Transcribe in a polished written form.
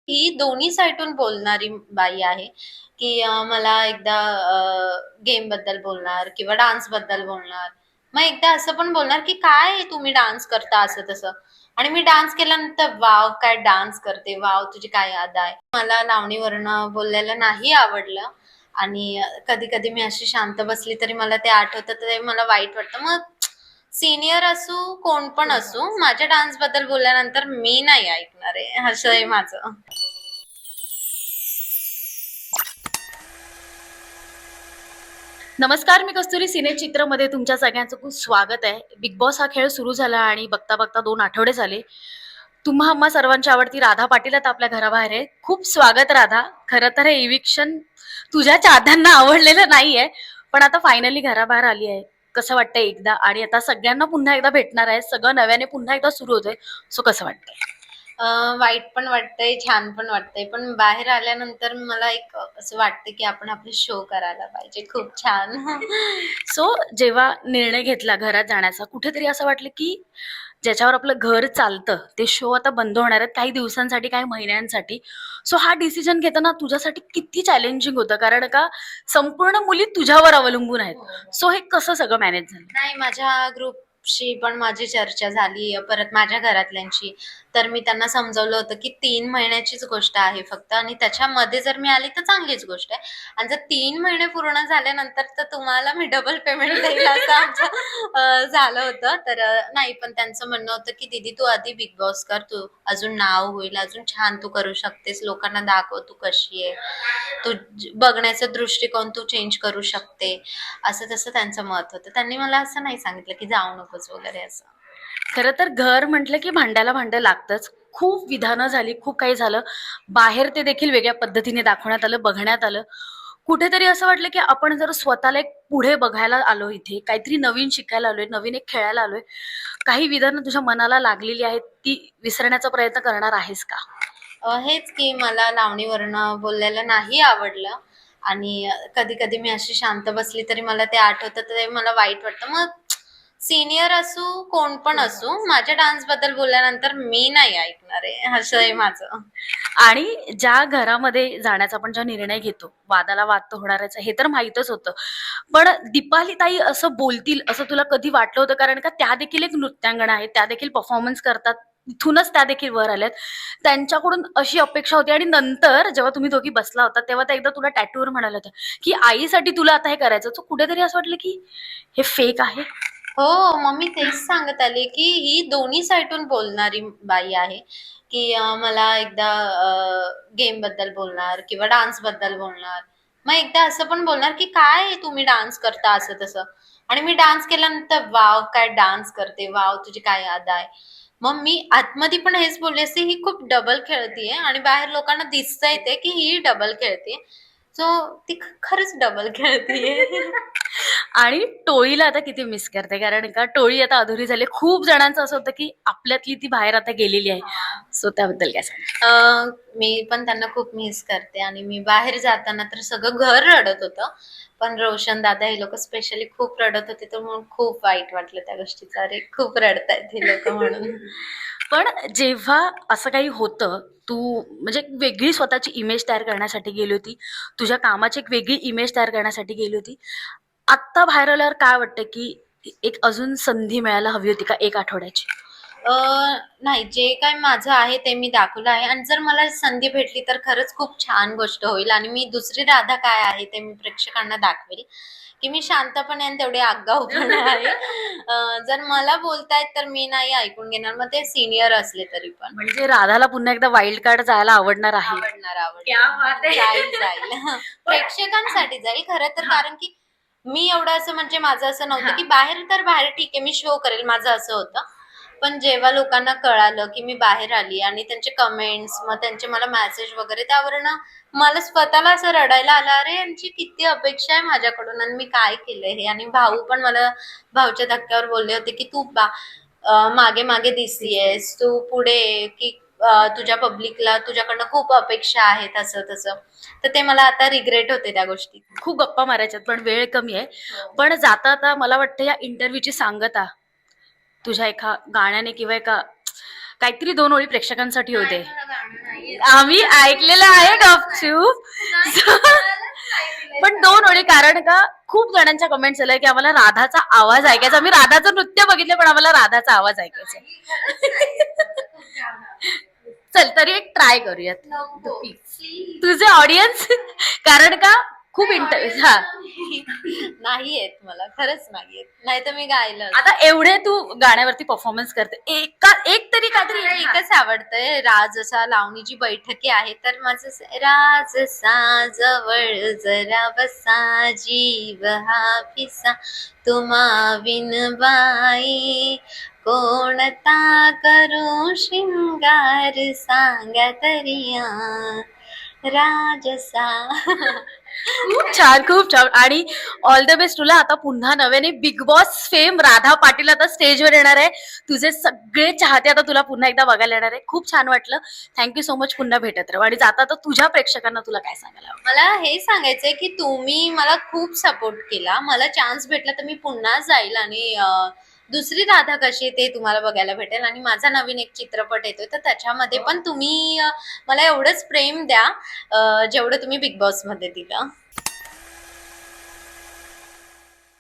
ही दोन्ही साइडून बोलणारी बाई आहे, की मला एकदा गेम बद्दल बोलणार किंवा डान्स बद्दल बोलणार. मग एकदा असं पण बोलणार, की "काय तुम्ही डान्स करता?" असं तसं. आणि मी डान्स केल्यानंतर, "वॉव! काय डान्स करते. वॉव! तुझी काय अदा आहे." मला लावणीवरनं बोललेलं नाही आवडलं आणि कधी-कधी मी अशी शांत बसली तरी मला ते आठवतं, तर ते मला वाईट वाटतं. मग सीनियर असू, कोण पण असू, माझ्या डान्सबद्दल बोलल्यानंतर मी नाही ऐकणार आहे, असं आहे माझं. नमस्कार, मी कस्तुरी सिनेचित्रमध्ये तुमच्या सगळ्यांचं खूप स्वागत आहे. बिग बॉस हा खेळ सुरू झाला आणि बघता बघता 2 आठवडे झाले. तुम्हा आम्हा सर्वांची आवडती राधा पाटील आता आपल्या घराबाहेर आहे. खूप स्वागत राधा. खरं तर हे इविक्शन तुझ्या चाहत्यांना आवडलेलं नाहीये, पण आता फायनली घराबाहेर आली आहे. कसं वाटतंय एकदा आणि आता सगळ्यांना पुन्हा एकदा भेटणार आहे. सगळं नव्याने पुन्हा एकदा सुरू होतंय. सो कसं वाटतंय? वाईट पण वाटतंय, छान पण वाटतंय. पण बाहेर आल्यानंतर मला एक असं वाटतं, की आपण आपले शो करायला पाहिजे. खूप छान. सो जेव्हा निर्णय घेतला घरात जाण्याचा, कुठेतरी असं वाटलं की ज्याच्यावर आपलं घर चालतं ते शो आता बंद होणार आहेत काही दिवसांसाठी, काही महिन्यांसाठी. सो हा डिसिजन घेताना तुझ्यासाठी किती चॅलेंजिंग होतं? कारण का संपूर्ण मुली तुझ्यावर अवलंबून आहेत. सो हे कसं सगळं मॅनेज झालं? नाही, माझ्या ग्रुपशी पण माझी चर्चा झाली, परत माझ्या घरातल्यांची. तर मी त्यांना समजावलं होतं, की 3 महिन्याचीच गोष्ट आहे फक्त आणि त्याच्यामध्ये जर मी आली तर चांगलीच गोष्ट आहे. आणि जर 3 महिने पूर्ण झाल्यानंतर तर तुम्हाला मी डबल पेमेंट देईल असं आमचं झालं होतं. तर नाही, पण त्यांचं म्हणणं होतं, की "दीदी तू आधी बिग बॉस कर. तू अजून नाव होईल, अजून छान तू करू शकतेस. लोकांना दाखव तू कशी आहे. तू बघण्याचा दृष्टिकोन तू चेंज करू शकते." असं तसं त्यांचं मत होतं. त्यांनी मला असं नाही सांगितलं, की जाऊ नकोस वगैरे असं. खरं तर घर म्हटलं की भांड्याला भांडं लागतंच. खूप विधानं झाली, खूप काही झालं. बाहेर ते देखील वेगळ्या पद्धतीने दाखवण्यात आलं, बघण्यात आलं. कुठेतरी असं वाटलं की आपण जर स्वतःला एक पुढे बघायला आलो इथे, काहीतरी नवीन शिकायला आलोय, नवीन एक खेळायला आलोय. काही विधानं तुझ्या मनाला लागलेली आहेत, ती विसरण्याचा प्रयत्न करणार आहेस का? हेच की मला लावणीवरनं बोललेलं नाही आवडलं आणि कधी-कधी मी अशी शांत बसली तरी मला ते आठवतं, तर ते मला वाईट वाटतं. मग सीनियर असू, कोण पण असू, माझ्या डान्सबद्दल बोलल्यानंतर मी नाही ऐकणार आहे, असं आहे माझं. आणि ज्या घरामध्ये जाण्याचा आपण जेव्हा निर्णय घेतो, वादाला वाद तर होणारच आहे, हे तर माहीतच होतं. पण दीपाली ताई असं बोलतील असं तुला कधी वाटलं होतं? कारण का त्या देखील एक नृत्यांगना आहेत, त्या देखील परफॉर्मन्स करतात. तिथूनच त्या देखील वर आल्यात. त्यांच्याकडून अशी अपेक्षा होती आणि नंतर जेव्हा तुम्ही दोघी बसला होता, तेव्हा त्या एकदा तुला टॅटूवर म्हणाल्या होत्या, की आईसाठी तुला आता हे करायचं. सो कुठेतरी असं वाटलं, की हे फेक आहे. हो, मग मी तेच सांगत आले, की ही दोन्ही साइडून बोलणारी बाई आहे, की मला एकदा गेम बद्दल बोलणार किंवा डान्स बद्दल बोलणार. मग एकदा असं पण बोलणार, की "काय तुम्ही डान्स करता?" असं तसं. आणि मी डान्स केल्यानंतर, "वॉव! काय डान्स करते. वॉव! तुझी काय अदा आहे." मग मी आतमध्ये पण हेच बोलले असते, "ही खूप डबल खेळतीये आणि बाहेर लोकांना दिसतंय ते, की ही डबल खेळतीये." सो ती खरंच डबल खेळतीये. आणि टोळीला आता किती मिस करते, कारण का टोळी आता अधुरी झाली. खूप जणांचं असं होतं की आपल्यातली ती बाहेर आता गेलेली आहे. सो त्याबद्दल काय सांग? मी पण त्यांना खूप मिस करते आणि मी बाहेर जाताना तर सगळं घर रडत होतं. पण रोशन दादा हे लोकं स्पेशली खूप रडत होते, तर म्हणून खूप वाईट वाटलं त्या गोष्टीचं. अरे, खूप रडतायत हे लोकं म्हणून. पण जेव्हा असं काही होतं, तू म्हणजे एक वेगळी स्वतःची इमेज तयार करण्यासाठी गेली होती, तुझ्या कामाची एक वेगळी इमेज तयार करण्यासाठी गेली होती. आत्ता बाहेर आल्यावर काय वाटतं की एक अजून संधी मिळायला हवी होती का 1 आठवड्याची? अ, नाही, जे काही माझं आहे ते मी दाखवलं आहे आणि जर मला संधी भेटली तर खरंच खूप छान गोष्ट होईल आणि मी दुसरी राधा काय आहे ते मी प्रेक्षकांना दाखवेल, की मी शांत पण आहे आणि तेवढी आगाऊ पण आहे. जर मला बोलतायत तर मी नाही ऐकून घेणार, मग ते सीनियर असले तरी पण. म्हणजे राधाला पुन्हा एकदा वाईल्ड कार्ड जायला आवडणार आहे. आवडणार, क्या बात आवडणार. है! जाईल, जाईल. प्रेक्षकांसाठी जाईल खरं तर, कारण की मी एवढं असं म्हणजे माझं असं नव्हतं, की बाहेर तर बाहेर ठीक आहे, मी शो करेल, माझं असं होतं. पण जेव्हा लोकांना कळालं, की मी बाहेर आली आणि त्यांचे कमेंट्स, मग त्यांचे मला मेसेज वगैरे त्यावरनं मला स्वतःला असं रडायला आलं, अरे यांची किती अपेक्षा आहे माझ्याकडून आणि मी काय केलंय हे. आणि भाऊ पण मला भाऊच्या धक्क्यावर बोलले होते, की "तू मागे मागे दिसतीयेस, तू पुढे ये, की तुझ्या पब्लिकला तुझ्याकडनं खूप अपेक्षा आहेत," असं तसं. तर ते मला आता रिग्रेट होते त्या गोष्टी. खूप गप्पा मारायच्यात पण वेळ कमी आहे. पण जाता आता मला वाटतं या इंटरव्ह्यूची सांगता तुझ्या एका गाण्याने किंवा एका काहीतरी 2 ओळी प्रेक्षकांसाठी होते. मला गाणं नाहीये. आम्ही ऐकलेलं आहे गपचूप. पण 2 ओळी, कारण का खूप जणांच्या कमेंट्स आल्या की आम्हाला राधाचा आवाज ऐकायचा. आम्ही राधाचं नृत्य बघितलं पण आम्हाला राधाचा आवाज ऐकायचा. चल तरी एक ट्राय करूयात. नको, please. तुझे ऑडियन्स, कारण का खूप हा नाही येत मला, खरंच नाही येत, नाही तर मी गायलं असतं. आता एवढे तू गाण्यावरती परफॉर्मन्स करते, एक तरी काहीतरी मला एकच आवडतंय, राज असा लावणी जी बैठकी आहे तर माझं राज सा जवळ जरा बसा जीव हा पिसा तुम्हा विन बाई कोणता करू शृंगार सांगा तरिया राजसा. खूप छान, खूप छान. आणि ऑल द बेस्ट तुला. आता पुन्हा नव्याने big boss fame Radha Patil आता स्टेजवर येणार आहे. तुझे सगळे चाहते आता तुला पुन्हा एकदा बघायला येणार आहे. खूप छान वाटलं. Thank you so much. पुन्हा भेटत राहू. आणि जाता आता तुझ्या प्रेक्षकांना तुला काय सांगायला आवडेल? मला हे सांगायचंय की तुम्ही मला खूप सपोर्ट केला, मला चान्स भेटला तर मी पुन्हा जाईल आणि दुसरी राधा कशी आहे ते तुम्हाला बघायला भेटेल. आणि माझा नवीन एक चित्रपट येतोय तर त्याच्यामध्ये पण तुम्ही मला एवढंच प्रेम द्या जेवढं तुम्ही बिग बॉस मध्ये दिलं.